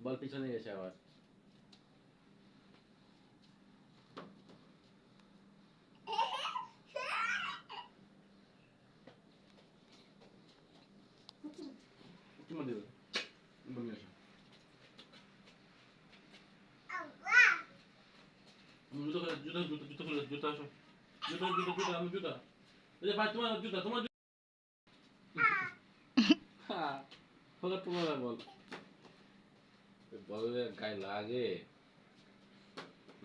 বল পিছনে গেছে আবার। চুমা দেবে বমি আসে। জুতো খুলে জুতো জুতো জুতো খুলে জুতো আসো। জুতো জুতো জুতো আমি জুতা। এই যে ভাই তোমার জুতা তোমার জুতা। হ্যাঁ বলো তোমার বল। বলে গায়ে লাগে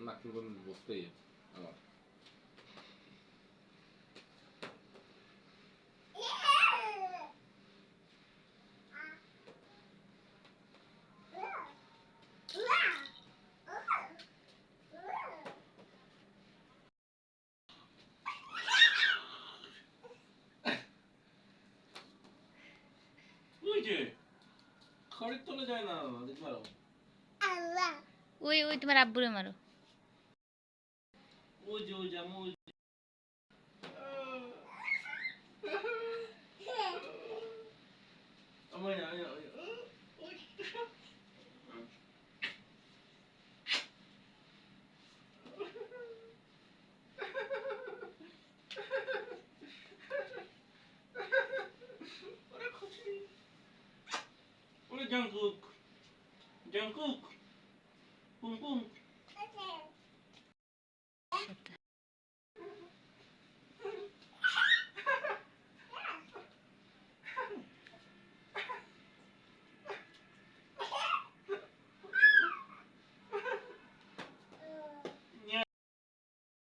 নাকি বল বসতেই আমার। ওই যে খড়ের তলে যায় না দেখতে পারো। ওই ওই তোমার আব্বুরে মারো। ওই যে ওই যে আমি ওই আমার ওরে জাঙ্কুক জাঙ্কুক